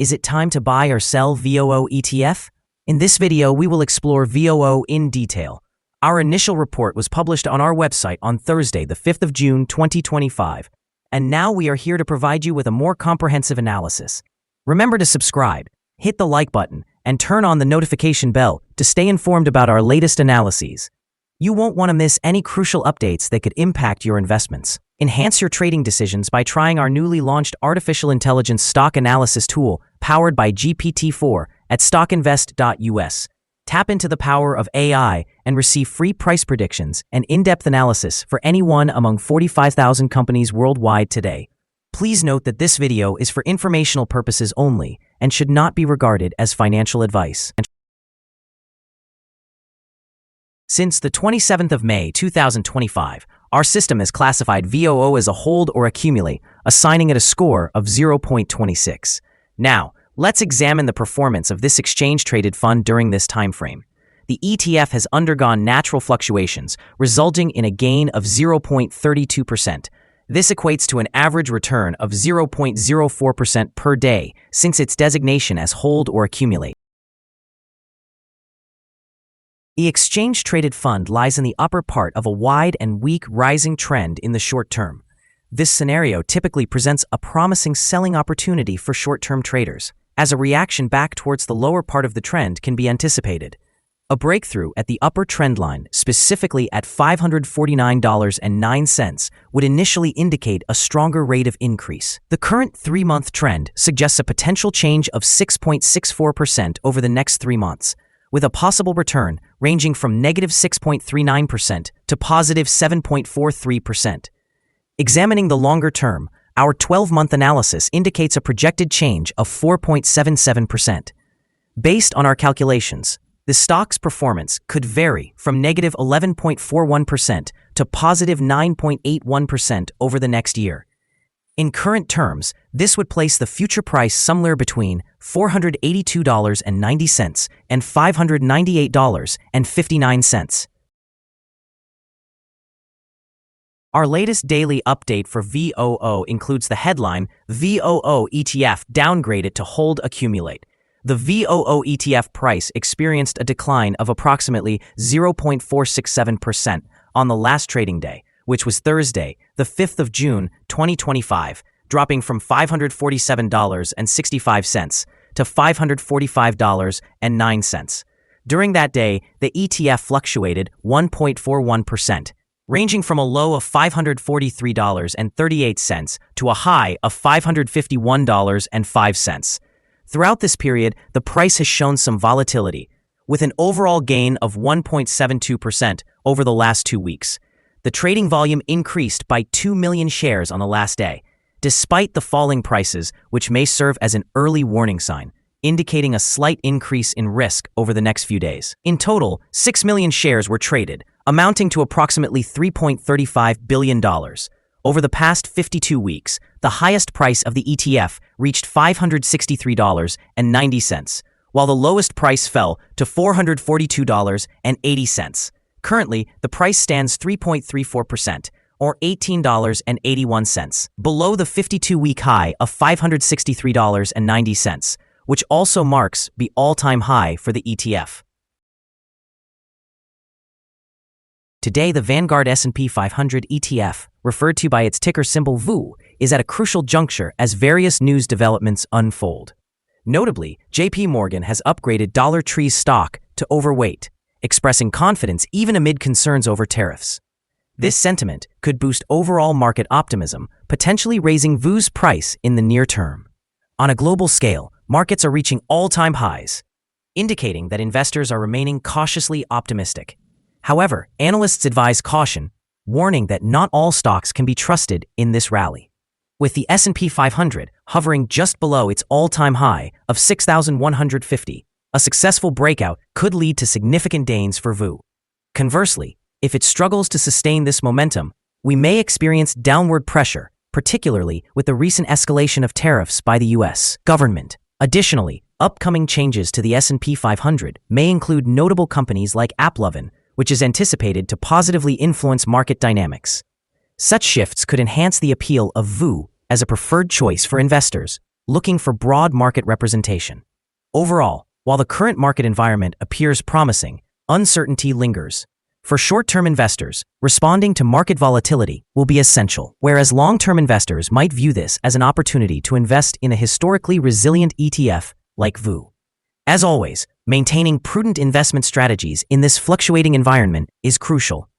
Is it time to buy or sell VOO ETF? In this video, we will explore VOO in detail. Our initial report was published on our website on Thursday, the 5th of June, 2025. And now we are here to provide you with a more comprehensive analysis. Remember to subscribe, hit the like button, and turn on the notification bell to stay informed about our latest analyses. You won't want to miss any crucial updates that could impact your investments. Enhance your trading decisions by trying our newly launched artificial intelligence stock analysis tool powered by GPT-4 at StockInvest.us. Tap into the power of AI and receive free price predictions and in-depth analysis for any one among 45,000 companies worldwide today. Please note that this video is for informational purposes only and should not be regarded as financial advice. Since the 27th of May 2025, our system has classified VOO as a hold or accumulate, assigning it a score of 0.26. Now, let's examine the performance of this exchange-traded fund during this time frame. The ETF has undergone natural fluctuations, resulting in a gain of 0.32%. This equates to an average return of 0.04% per day since its designation as hold or accumulate. The exchange-traded fund lies in the upper part of a wide and weak rising trend in the short term. This scenario typically presents a promising selling opportunity for short-term traders, as a reaction back towards the lower part of the trend can be anticipated. A breakthrough at the upper trend line, specifically at $549.09, would initially indicate a stronger rate of increase. The current 3-month trend suggests a potential change of 6.64% over the next 3 months, with a possible return ranging from negative 6.39% to positive 7.43%. Examining the longer term, our 12-month analysis indicates a projected change of 4.77%. Based on our calculations, the stock's performance could vary from negative 11.41% to positive 9.81% over the next year. In current terms, this would place the future price somewhere between $482.90 and $598.59. Our latest daily update for VOO includes the headline, VOO ETF downgraded to hold accumulate. The VOO ETF price experienced a decline of approximately 0.467% on the last trading day, which was Thursday, the 5th of June, 2025, dropping from $547.65 to $545.09. During that day, the ETF fluctuated 1.41%, ranging from a low of $543.38 to a high of $551.05. Throughout this period, the price has shown some volatility, with an overall gain of 1.72% over the last 2 weeks. The trading volume increased by 2 million shares on the last day, despite the falling prices, which may serve as an early warning sign, indicating a slight increase in risk over the next few days. In total, 6 million shares were traded, amounting to approximately $3.35 billion. Over the past 52 weeks, the highest price of the ETF reached $563.90, while the lowest price fell to $442.80. Currently, the price stands 3.34%, or $18.81, below the 52-week high of $563.90, which also marks the all-time high for the ETF. Today, the Vanguard S&P 500 ETF, referred to by its ticker symbol VOO, is at a crucial juncture as various news developments unfold. Notably, JP Morgan has upgraded Dollar Tree's stock to overweight, expressing confidence even amid concerns over tariffs. This sentiment could boost overall market optimism, potentially raising VOO's price in the near term. On a global scale, markets are reaching all-time highs, indicating that investors are remaining cautiously optimistic. However, analysts advise caution, warning that not all stocks can be trusted in this rally. With the S&P 500 hovering just below its all-time high of 6,150, a successful breakout could lead to significant gains for VOO. Conversely, if it struggles to sustain this momentum, we may experience downward pressure, particularly with the recent escalation of tariffs by the U.S. government. Additionally, upcoming changes to the S&P 500 may include notable companies like AppLovin, which is anticipated to positively influence market dynamics. Such shifts could enhance the appeal of VOO as a preferred choice for investors. looking for broad market representation. Overall, while the current market environment appears promising, uncertainty lingers. For short-term investors, responding to market volatility will be essential, whereas long-term investors might view this as an opportunity to invest in a historically resilient ETF like VOO. As always, maintaining prudent investment strategies in this fluctuating environment is crucial.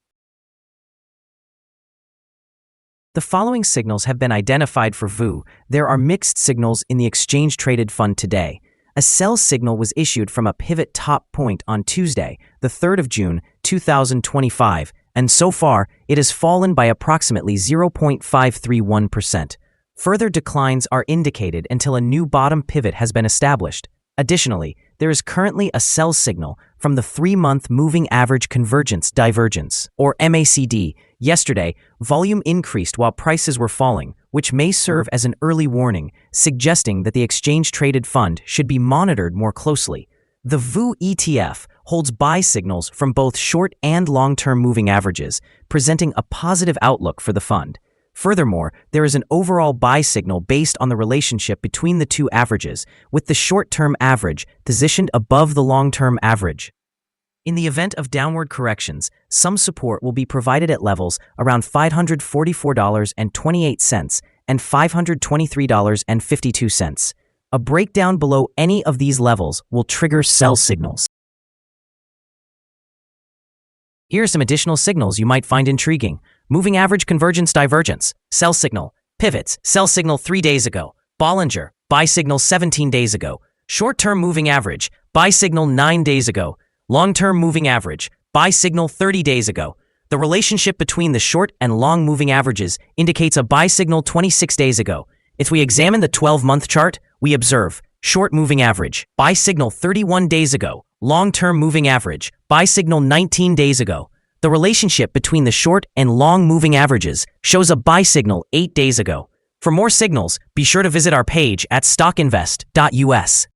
The following signals have been identified for VOO. There are mixed signals in the exchange-traded fund today. A sell signal was issued from a pivot top point on Tuesday, the 3rd of June, 2025, and so far, it has fallen by approximately 0.531%. Further declines are indicated until a new bottom pivot has been established. Additionally, there is currently a sell signal from the 3-month moving average convergence divergence, or MACD. Yesterday, volume increased while prices were falling, which may serve as an early warning, suggesting that the exchange-traded fund should be monitored more closely. The VOO ETF holds buy signals from both short and long-term moving averages, presenting a positive outlook for the fund. Furthermore, there is an overall buy signal based on the relationship between the two averages, with the short-term average positioned above the long-term average. In the event of downward corrections, some support will be provided at levels around $544.28 and $523.52. A breakdown below any of these levels will trigger sell signals. Here are some additional signals you might find intriguing. Moving average convergence divergence, sell signal, pivots, sell signal 3 days ago. Bollinger, buy signal 17 days ago. Short-term moving average, buy signal 9 days ago. Long-term moving average, buy signal 30 days ago. The relationship between the short and long moving averages indicates a buy signal 26 days ago. If we examine the 12-month chart, we observe short moving average, buy signal 31 days ago. Long-term moving average, buy signal 19 days ago. The relationship between the short and long moving averages shows a buy signal 8 days ago. For more signals, be sure to visit our page at StockInvest.us.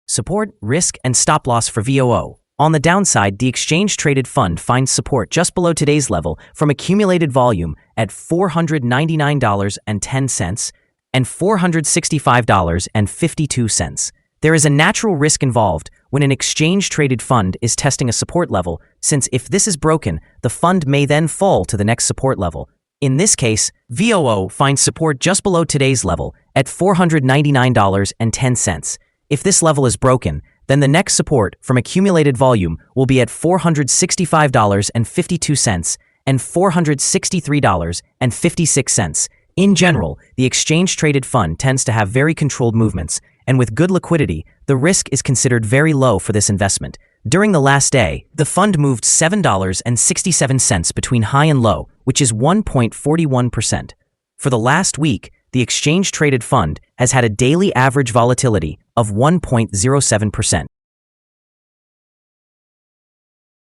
Support, risk, and stop loss for VOO. On the downside, the exchange-traded fund finds support just below today's level from accumulated volume at $499.10 and $465.52. There is a natural risk involved when an exchange-traded fund is testing a support level, since if this is broken, the fund may then fall to the next support level. In this case, VOO finds support just below today's level at $499.10. If this level is broken, then the next support from accumulated volume will be at $465.52 and $463.56. In general, the exchange-traded fund tends to have very controlled movements, and with good liquidity, the risk is considered very low for this investment. During the last day, the fund moved $7.67 between high and low, which is 1.41%. For the last week, the exchange-traded fund has had a daily average volatility of 1.07%.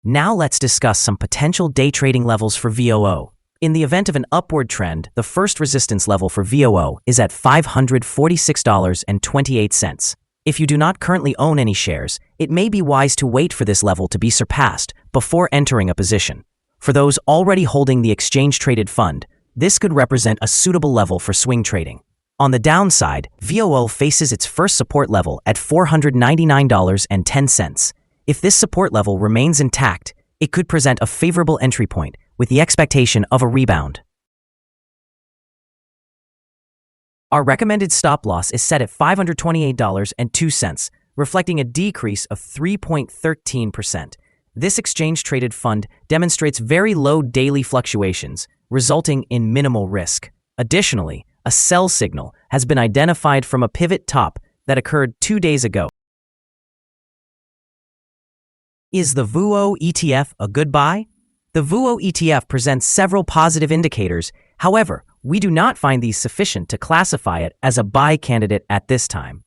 Now let's discuss some potential day trading levels for VOO. In the event of an upward trend, the first resistance level for VOO is at $546.28. If you do not currently own any shares, it may be wise to wait for this level to be surpassed before entering a position. For those already holding the exchange-traded fund, this could represent a suitable level for swing trading. On the downside, VOO faces its first support level at $499.10. If this support level remains intact, it could present a favorable entry point with the expectation of a rebound. Our recommended stop loss is set at $528.02, reflecting a decrease of 3.13%. This exchange-traded fund demonstrates very low daily fluctuations, resulting in minimal risk. Additionally, a sell signal has been identified from a pivot top that occurred 2 days ago. Is the VOO ETF a good buy? The VOO ETF presents several positive indicators. However, we do not find these sufficient to classify it as a buy candidate at this time.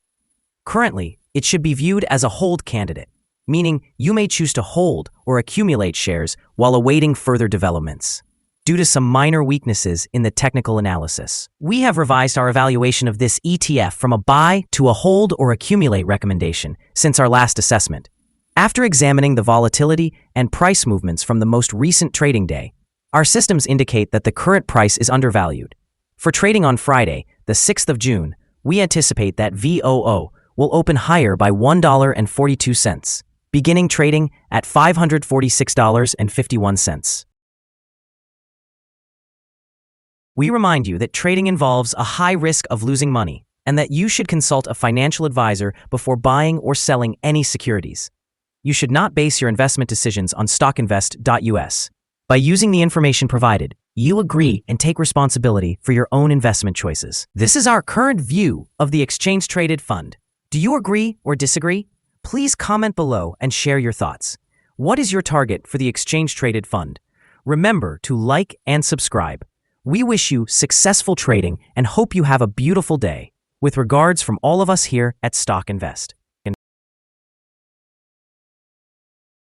Currently, it should be viewed as a hold candidate, meaning you may choose to hold or accumulate shares while awaiting further developments. Due to some minor weaknesses in the technical analysis, we have revised our evaluation of this ETF from a buy to a hold or accumulate recommendation since our last assessment. After examining the volatility and price movements from the most recent trading day, our systems indicate that the current price is undervalued. For trading on Friday, the 6th of June, we anticipate that VOO will open higher by $1.42, beginning trading at $546.51. We remind you that trading involves a high risk of losing money and that you should consult a financial advisor before buying or selling any securities. You should not base your investment decisions on StockInvest.us. By using the information provided, you agree and take responsibility for your own investment choices. This is our current view of the exchange-traded fund. Do you agree or disagree? Please comment below and share your thoughts. What is your target for the exchange-traded fund? Remember to like and subscribe. We wish you successful trading and hope you have a beautiful day. With regards from all of us here at Stock Invest.